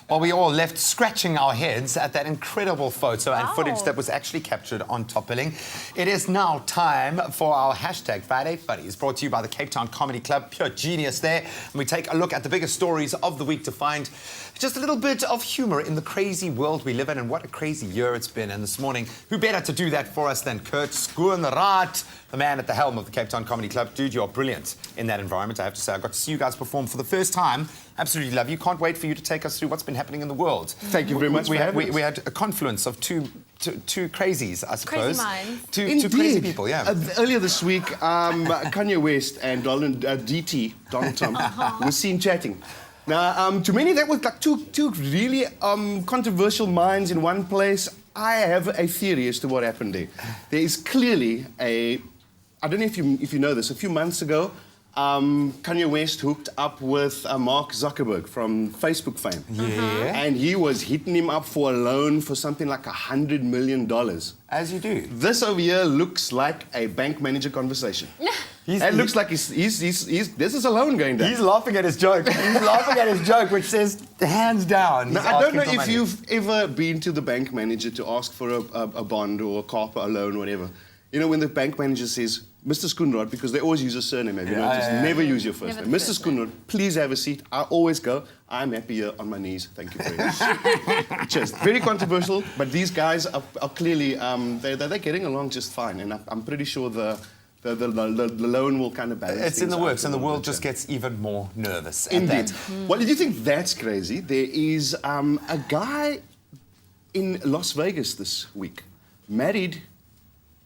Well, we all left scratching our heads at that incredible photo and footage that was actually captured on Top Billing. It is now time for our hashtag Friday Funnies, brought to you by the Cape Town Comedy Club. Pure genius there. And we take a look at the biggest stories of the week to find just a little bit of humour in the crazy world we live in, and what a crazy year it's been. And this morning, who better to do that for us than Kurt Schoonraad, the man at the helm of the Cape Town Comedy Club. Dude, you're brilliant in that environment, I have to say. I got to see you guys perform for the first time. Absolutely love you. Can't wait for you to take us through what's been happening in the world. Thank you very much. We had a confluence of two crazies, I suppose. Crazy minds. Two crazy people, yeah. Earlier this week, Kanye West and Donald Trump were seen chatting. Now, to many, that was like two really controversial minds in one place. I have a theory as to what happened there. There is clearly I don't know if you know this, a few months ago, Kanye West hooked up with Mark Zuckerberg from Facebook fame. Yeah. And he was hitting him up for a loan for something like $100 million. As you do. This over here looks like a bank manager conversation. It looks like this is a loan going down. He's laughing at his joke. He's laughing at his joke, which says, hands down. Now, I don't know if you've ever been to the bank manager to ask for a bond or a car or a loan or whatever. You know, when the bank manager says, Mr. Schoonraad, because they always use a surname, have you noticed? Never use your first name. Mr. Schoonraad, please have a seat. I always go, I'm happy here on my knees. Thank you very much. Just very controversial, but these guys are clearly, they're getting along just fine. And I'm pretty sure the loan will kind of balance. It's in the works, and the world just gets even more nervous. Indeed. Well, did you think that's crazy? There is a guy in Las Vegas this week married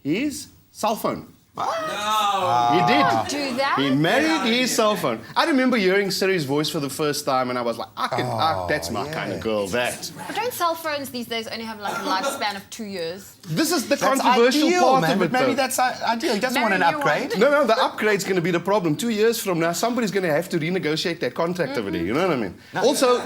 his cell phone. No! He did. Do that? He married his cell phone. I remember hearing Siri's voice for the first time, and I was like, that's my kind of girl, that. But don't cell phones these days only have like a lifespan of 2 years? This is the controversial part of it, maybe though. that's ideal. He doesn't want an upgrade. No, the upgrade's going to be the problem. 2 years from now, somebody's going to have to renegotiate that contract over there, you know what I mean? Also,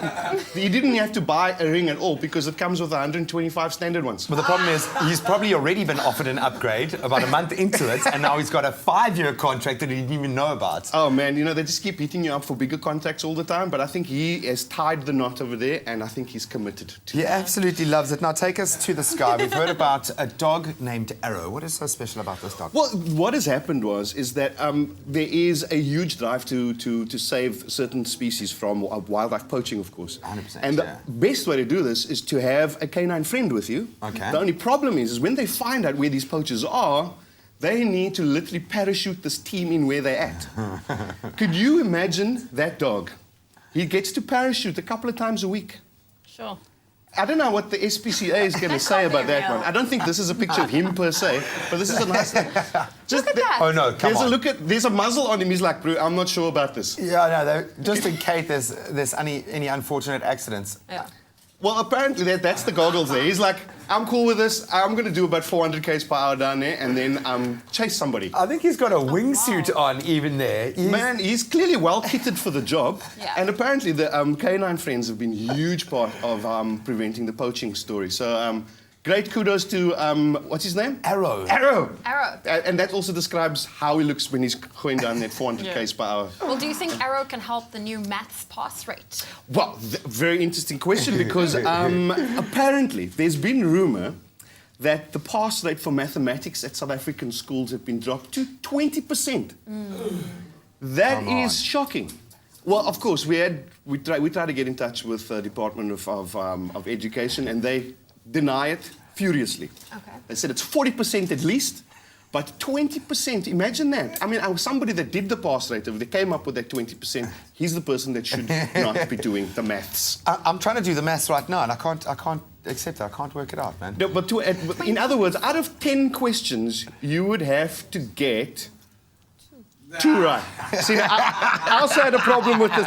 he didn't have to buy a ring at all because it comes with 125 standard ones. But the problem is, he's probably already been offered an upgrade about a month into it, and now he's got a 5-year contract that he didn't even know about. Oh, man, you know, they just keep hitting you up for bigger contracts all the time, but I think he has tied the knot over there, and I think he's committed to it. He absolutely loves it. Now, take us to the sky. We've heard about a dog named Arrow. What is so special about this dog? Well, what has happened is that there is a huge drive to save certain species from wildlife poaching, of course. 100%, and the best way to do this is to have a canine friend with you. Okay. The only problem is when they find out where these poachers are, they need to literally parachute this team in where they're at. Could you imagine that dog? He gets to parachute a couple of times a week. Sure. I don't know what the SPCA is going to say about that one. I don't think this is a picture of him per se, but this is a nice thing. Just look at that. Oh no, come on. There's a muzzle on him. He's like, bro, I'm not sure about this. Yeah, no, just in case there's any unfortunate accidents. Yeah. Well, apparently that's the goggles there. He's like, I'm cool with this. I'm going to do about 400 k's per hour down there and then chase somebody. I think he's got a wingsuit on even there. Man, he's clearly well kitted for the job. Yeah. And apparently the canine friends have been a huge part of preventing the poaching story. So great kudos to, what's his name? Arrow. Arrow. And that also describes how he looks when he's going down at 400 k's per hour. Well, do you think Arrow can help the new maths pass rate? Well, very interesting question because apparently there's been rumour that the pass rate for mathematics at South African schools have been dropped to 20%. That is shocking. Well, of course, we tried to get in touch with the Department of Education, and they deny it furiously. Okay. They said it's 40% at least, but 20%, imagine that. I mean, somebody that did the pass rate, if they came up with that 20%, he's the person that should not be doing the maths. I'm trying to do the maths right now, and I can't accept it. I can't work it out, man. No, but in other words, out of 10 questions, you would have to get 2 right. See, I also had a problem with this.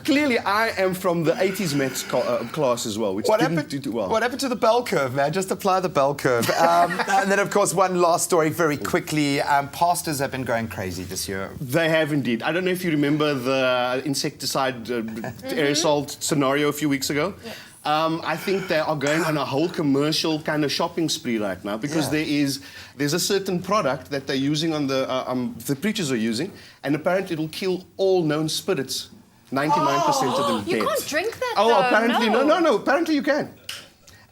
Clearly, I am from the 80s maths class as well, which didn't do too well. What happened to the bell curve, man? Just apply the bell curve. And then, of course, one last story very quickly. Pastors have been going crazy this year. They have indeed. I don't know if you remember the insecticide aerosol scenario a few weeks ago. Yeah. I think they are going on a whole commercial kind of shopping spree right now because there's a certain product that they're using on the preachers are using, and apparently it'll kill all known spirits 99% of them You dead. can't drink that, Oh, though. apparently, no, apparently you can.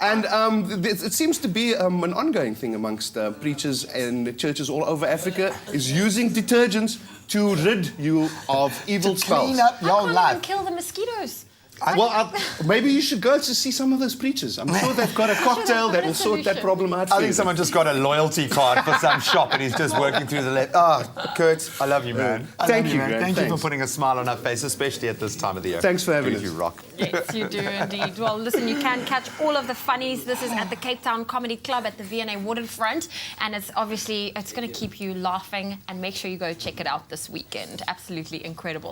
And it seems to be an ongoing thing amongst preachers and churches all over Africa, is using detergents to rid you of evil spells. Clean up I your can't life. even kill the mosquitoes. Maybe you should go to see some of those preachers. I'm sure they've got a cocktail that will sort that problem out for I you. think someone just got a loyalty card for some shop and he's just working through the left. Oh, Kurt, I love you, man. Thank you, man. Grant. Thank you for Thanks. putting a smile on our face, especially at this time of the year. Thanks for having Dude, us. You rock. Yes, you do indeed. Well, listen, you can catch all of the funnies. This is at the Cape Town Comedy Club at the V&A Waterfront, and it's going to keep you laughing. And make sure you go check it out this weekend. Absolutely incredible.